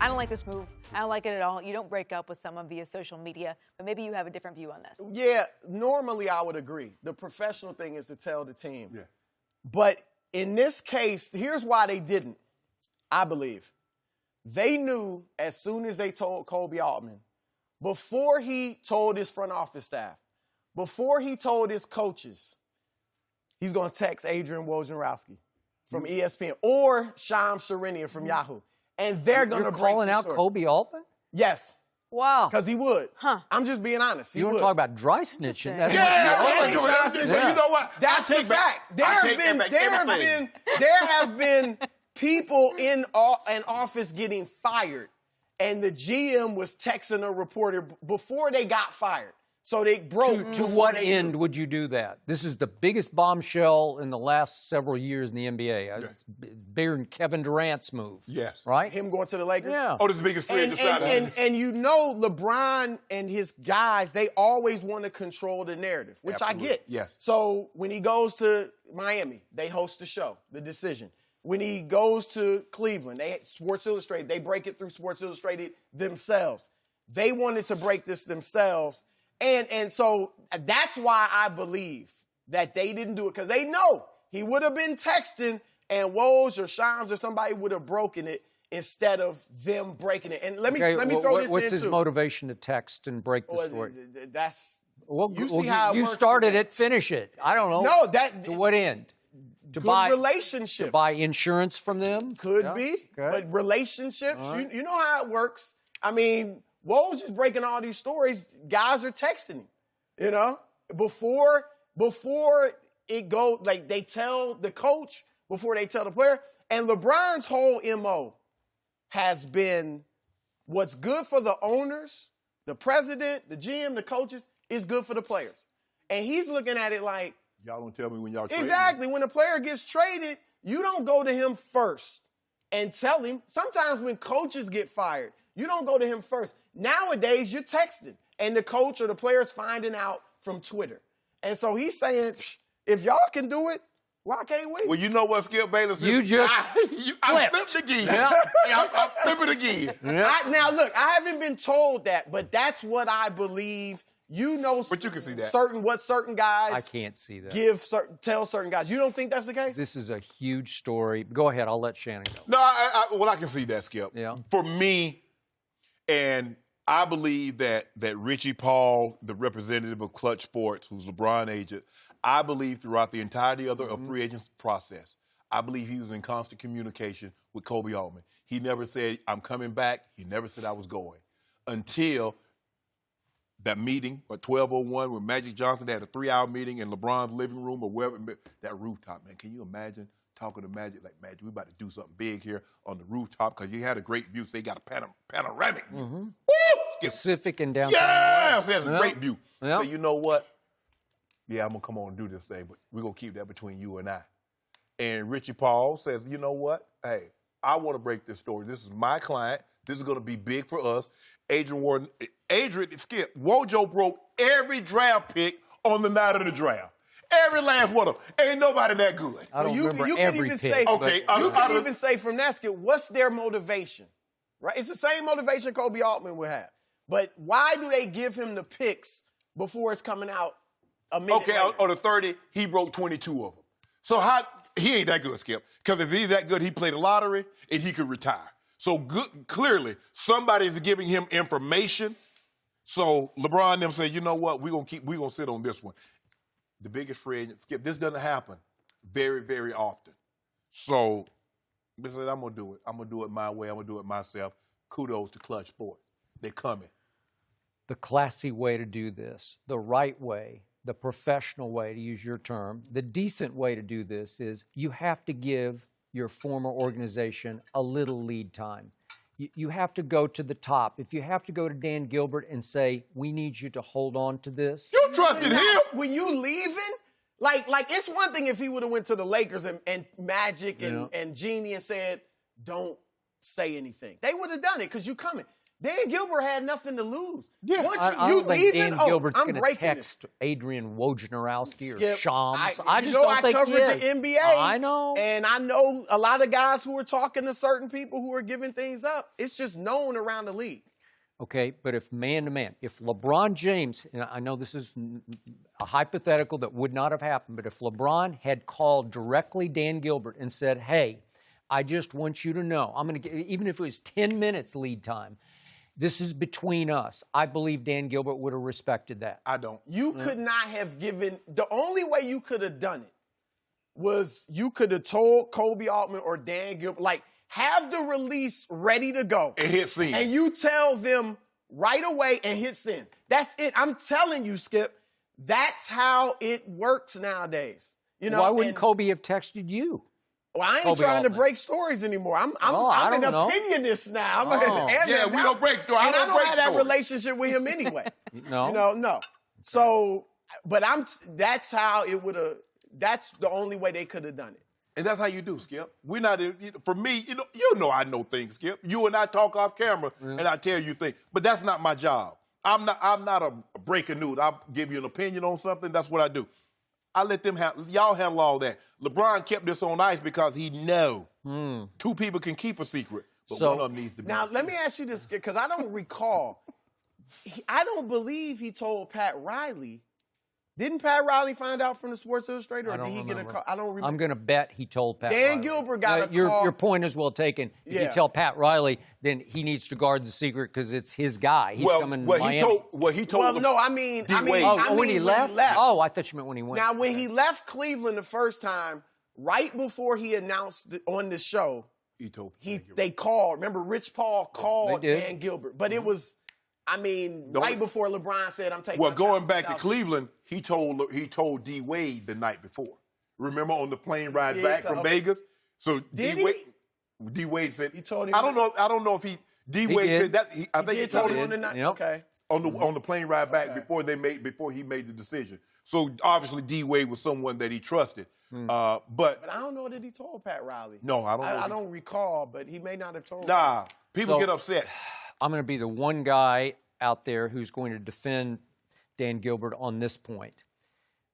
I don't like this move. I don't like it at all. You don't break up with someone via social media, but maybe you have a different view on this. Yeah, normally I would agree. The professional thing is to tell the team. Yeah. But in this case, here's why they didn't, I believe. They knew as soon as they told Koby Altman, before he told his front office staff, before he told his coaches, he's going to text Adrian Wojnarowski from ESPN or Shams Charania from Yahoo. And they're going to break calling the out story. Koby Altman? Yes. Wow. Because he would. Huh. I'm just being honest. He You want would. to talk about dry snitching? That's You know what? That's the fact. There have been people in an office getting fired, and the GM was texting a reporter before they got fired. So they broke. To what end would you do that? This is the biggest bombshell in the last several years in the NBA. It's bigger than Kevin Durant's move. Yes. Right? Him going to the Lakers? Yeah. Oh, this is the biggest free agent signing. And you know LeBron and his guys, they always want to control the narrative, which Absolutely. I get. Yes. So when he goes to Miami, they host the show, The Decision. When he goes to Cleveland, Sports Illustrated, they break it through Sports Illustrated themselves. They wanted to break this themselves. And so that's why I believe that they didn't do it, because they know he would have been texting and Woj or Shams or somebody would have broken it instead of them breaking it. And let me throw this in, What's his too. motivation to text and break the story? You started it, finish it. I don't know. No, to what end? To good relationship. To buy insurance from them? Could be. Okay. But relationships, Right. you know how it works. I mean, Woj is breaking all these stories. Guys are texting him, you know, before it goes, like they tell the coach before they tell the player. And LeBron's whole MO has been what's good for the owners, the president, the GM, the coaches, is good for the players. And he's looking at it like, y'all don't tell me when y'all trade exactly. me. When a player gets traded, you don't go to him first and tell him. Sometimes when coaches get fired, you don't go to him first. Nowadays, you're texting, and the coach or the player's finding out from Twitter. And so he's saying, if y'all can do it, why can't we? Well, you know what, Skip Bayless? You just I flipped again. Yeah. I flip it again. Yeah. Now, look, I haven't been told that, but that's what I believe. You know, But you can see that. what certain guys I can't see that. tell certain guys. You don't think that's the case? This is a huge story. Go ahead. I'll let Shannon go. No, I can see that, Skip. Yeah. For me, and I believe that Richie Paul, the representative of Clutch Sports, who's LeBron agent, I believe throughout the entirety of the free agents process, I believe he was in constant communication with Koby Altman. He never said, I'm coming back. He never said I was going until that meeting at 12:01 when Magic Johnson had a 3-hour meeting in LeBron's living room or wherever, that rooftop, man. Can you imagine talking to Magic like, Magic, we about to do something big here on the rooftop because you had a great view. So they got a panoramic view. Woo! Pacific and downtown. Yeah, so that's a great view. Yeah. So you know what? Yeah, I'm going to come on and do this thing, but we're going to keep that between you and I. And Richie Paul says, you know what? Hey, I want to break this story. This is my client. This is going to be big for us. Adrian, Skip, Wojo broke every draft pick on the night of the draft. Every last one of them. Ain't nobody that good. I don't remember you every can even pick. say, Okay, you can even say from that, Skip, what's their motivation? Right? It's the same motivation Koby Altman would have. But why do they give him the picks before it's coming out a minute Okay, later? on the 30, he broke 22 of them. So he ain't that good, Skip. Because if he's that good, he played the lottery and he could retire. So clearly, somebody's giving him information. So LeBron and them say, you know what, we're gonna sit on this one. The biggest free agent, Skip, this doesn't happen very, very often. So they said, I'm gonna do it. I'm gonna do it my way. I'm gonna do it myself. Kudos to Clutch Sports. They're coming. The classy way to do this, the right way, the professional way, to use your term, the decent way to do this is you have to give your former organization a little lead time. You have to go to the top. If you have to go to Dan Gilbert and say, we need you to hold on to this. You trusted him? When you leaving, like it's one thing if he would have went to the Lakers and Magic and Genie and said, don't say anything. They would have done it because you coming. Dan Gilbert had nothing to lose. Yeah. Once I don't think Dan Gilbert's I'm going to breaking text Adrian Wojnarowski or Skip, Shams. I just you know, don't think I covered he is. the NBA. I know. And I know a lot of guys who are talking to certain people who are giving things up. It's just known around the league. Okay, but if man-to-man, if LeBron James, and I know this is a hypothetical that would not have happened, but if LeBron had called directly Dan Gilbert and said, hey, I just want you to know, I'm going to get, even if it was 10 minutes lead time, this is between us. I believe Dan Gilbert would have respected that. I don't. You could not have given, the only way you could have done it was you could have told Koby Altman or Dan Gilbert, like, have the release ready to go. And hit send. And you tell them right away and hit send. That's it. I'm telling you, Skip, that's how it works nowadays. You know, why wouldn't Koby have texted you? Well, I ain't Koby trying to Altman? break stories anymore. I'm I an don't know. opinionist now. I'm Yeah, we don't break stories. And I don't have that stories. relationship with him anyway. No? You know, no. So, but that's how it would have, that's the only way they could have done it. And that's how you do, Skip. We're not, for me, you know I know things, Skip. You and I talk off camera, and I tell you things. But that's not my job. I'm not a breaking news. I'll give you an opinion on something. That's what I do. I let them y'all handle all that. LeBron kept this on ice because he know two people can keep a secret, but So- one of them needs to be. Now, let me ask you this, because I don't recall. I don't believe he told Pat Riley. Didn't Pat Riley find out from the Sports Illustrated, or I did don't he get a remember. call? I don't remember. I'm going to bet he told Pat Dan Riley. Gilbert got a your, call. Your point is well taken. If you Yeah. tell Pat Riley, then he needs to guard the secret because it's his guy. He's coming to Miami. he told. Well, no, I mean, D-Wade. when he left? Oh, I thought you meant when he went. Now, when he left Cleveland the first time, right before he announced on the show, he told. they called. Remember, Rich Paul called did. Dan Gilbert, but it was, I mean, Don't- right before LeBron said, "I'm taking." Well, my going chances back to out." Cleveland, he told D-Wade the night before. Remember on the plane ride Yeah, back so- from Vegas? So Did D-Wade said He told him. I don't know if D-Wade did. said that. I think He he told told him him on the night. Yep. Okay. on the plane ride back Okay. before he made the decision. So obviously D-Wade was someone that he trusted. But But I don't know that he told Pat Riley. no, I don't know. I don't recall, but he may not have told. Nah, people So- get upset. I'm going to be the one guy out there who's going to defend Dan Gilbert on this point.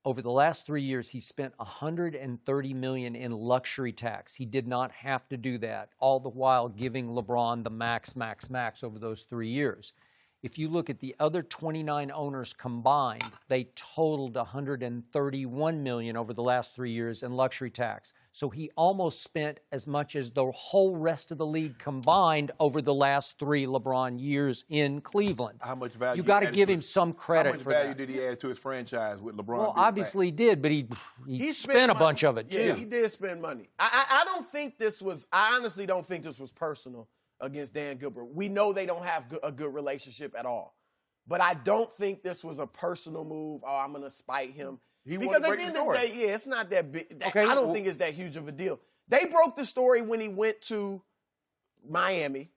Over the last 3 years, he spent $130 million in luxury tax. He did not have to do that, all the while giving LeBron the max over those 3 years. If you look at the other 29 owners combined, they totaled $131 million over the last 3 years in luxury tax. So he almost spent as much as the whole rest of the league combined over the last 3 LeBron years in Cleveland. How much value? You got to added give to him his- some credit How much for value that. did he add to his franchise with LeBron? Well, being back? obviously he did, but he spent a money. bunch of it too. Yeah, he did spend money. I don't think this was. I honestly don't think this was personal against Dan Gilbert. We know they don't have a good relationship at all, but I don't think this was a personal move. Oh, I'm gonna spite him. He Because wanted to at break the the end of the story. day, yeah, it's not that big. Okay, I don't well- think it's that huge of a deal. They broke the story when he went to Miami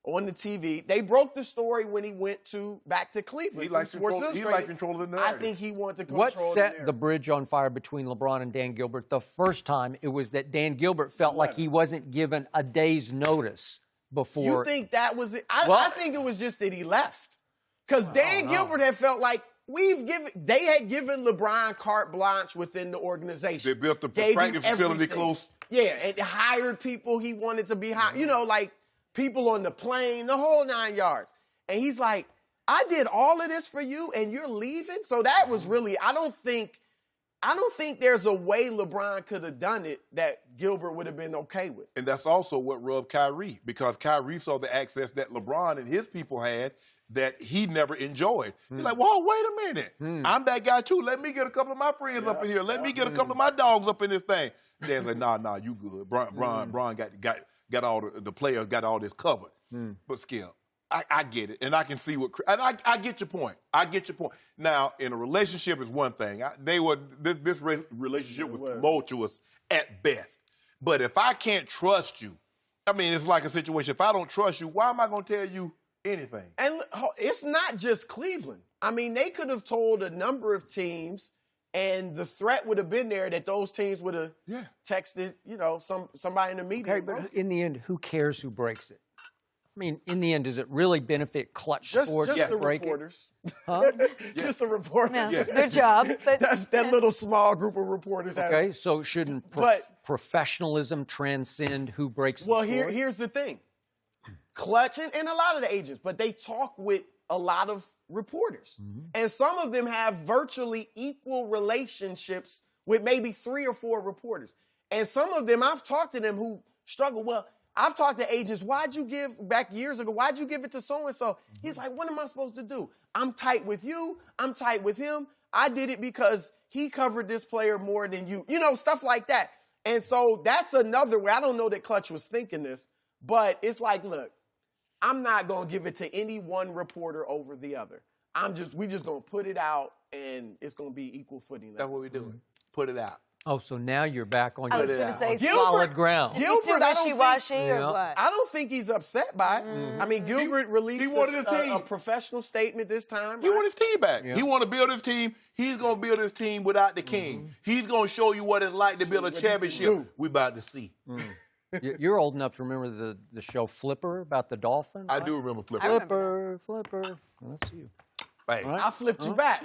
on the TV. They broke the story when he went back to Cleveland. He likes Sports control. He Illustrated. likes control of the I narrative. think he wanted to control What the set narrative. the bridge on fire between LeBron and Dan Gilbert the first time? It was that Dan Gilbert felt like he wasn't given a day's notice before. You think that was it? I Well- think it was just that he left. Because Dan Gilbert had felt like they had given LeBron carte blanche within the organization. They built the Gave him practice facility everything. close. Yeah, and hired people he wanted to be hired. You know, like people on the plane, the whole 9 yards. And he's like, I did all of this for you and you're leaving? So that was really, I don't think there's a way LeBron could have done it that Gilbert would have been okay with. And that's also what rubbed Kyrie, because Kyrie saw the access that LeBron and his people had that he never enjoyed. He's like, whoa, wait a minute. I'm that guy too. Let me get a couple of my friends up in here. Let me get a couple of my dogs up in this thing. Dan's like, nah, you good. Bron got all the players got all this covered. But Skip, I get it. And I can see and I get your point. I get your point. Now, in a relationship is one thing. This relationship was tumultuous at best. But if I can't trust you, I mean, it's like a situation. If I don't trust you, why am I going to tell you anything? And it's not just Cleveland. I mean, they could have told a number of teams, and the threat would have been there that those teams would have texted, somebody in the media. Okay, but in the end, who cares who breaks it? I mean, in the end, does it really benefit Clutch Sports Just to the break it? reporters. Huh? Just the reporters. Yeah, their job. But That's that little small group of reporters. Okay, so shouldn't professionalism transcend who breaks the Well, story? here's the thing. Clutch and a lot of the agents, but they talk with a lot of reporters. And some of them have virtually equal relationships with maybe 3 or 4 reporters. And some of them, I've talked to them who struggle. Well, I've talked to agents, why'd you give, back years ago, why'd you give it to so-and-so? He's like, what am I supposed to do? I'm tight with you. I'm tight with him. I did it because he covered this player more than you. You know, stuff like that. And so that's another way. I don't know that Clutch was thinking this, but it's like, look, I'm not going to give it to any one reporter over the other. We just going to put it out, and it's going to be equal footing. That's what we're doing. Put it out. Oh, so now you're back on I was your going to say, solid ground. Gilbert, too wishy-washy or Yeah. what? I don't think he's upset by it. I mean, Gilbert released wanted his team. a professional statement this time. He want his team back. Yeah. He want to build his team. He's going to build his team without the king. He's going to show you what it's like to build a championship. We about to see. You're old enough to remember the show Flipper about the dolphin? I do remember Flipper. Flipper. That's you. Hey, Right. I flipped you back.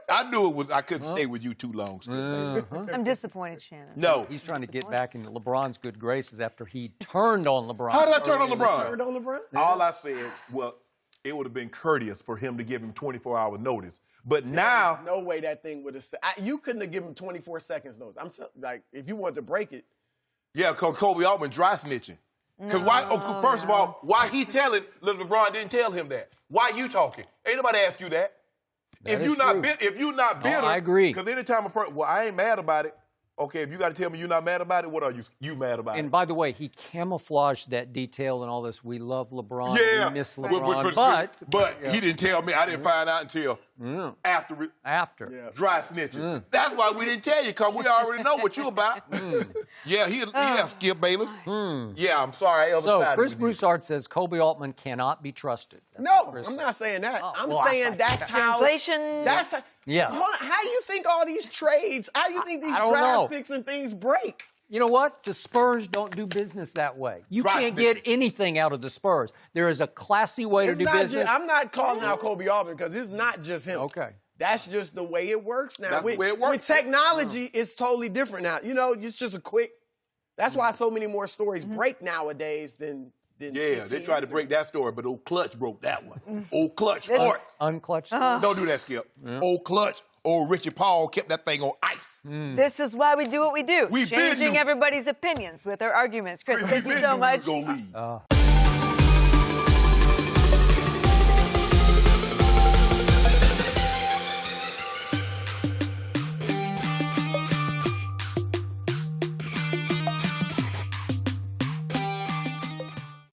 I knew it was. I couldn't stay with you too long. I'm disappointed, Shannon. No. He's trying to get back into LeBron's good graces after he turned on LeBron. How did I turn on Turned LeBron? on LeBron? All I said, well, it would have been courteous for him to give him 24-hour notice. But now, No way that thing would have said. You couldn't have given him 24 seconds notice. Like, if you wanted to break it. yeah, because Koby Altman dry snitching. Because first of all, why he telling LeBron didn't tell him that? Why you talking? Ain't nobody ask you that. That If you is not true. bitter, I agree. Because anytime a person, well, I ain't mad about it. Okay, if you got to tell me you're not mad about it, what are you mad about And it? by the way, he camouflaged that detail and all this. We love LeBron. Yeah, We miss But- LeBron. but he didn't tell me. I didn't find out until after After. Yeah. dry snitching. That's why we didn't tell you, because we already know what you about. Yeah, he Skip Bayless. Yeah, I'm sorry. I ever So sided Chris with you. Broussard says Koby Altman cannot be trusted. That's No, what Chris I'm said. not saying that. I'm well, I saying say that's how. Translation. That's Yeah. Hold on. How do you think all these trades? How do you think these I don't draft know. picks and things break? You know what? The Spurs don't do business that way. You Dry can't snitching. get anything out of the Spurs. There is a classy way It's to do not business. just. I'm not calling out Koby Altman because it's not just him. Okay. That's just the way it works now. That's the with, way it works. With technology, it's totally different now. You know, it's just a quick. That's why so many more stories break nowadays than. Yeah, they 15 tried to years break ago. that story, but old Clutch broke that one. Old Clutch This- Sports. Unclutched. Don't do that, Skip. Old Clutch, old Richie Paul kept that thing on ice. This is why we do what we do. We been Changing knew. everybody's opinions with our arguments. Chris, thank you We so knew much. we was gonna leave.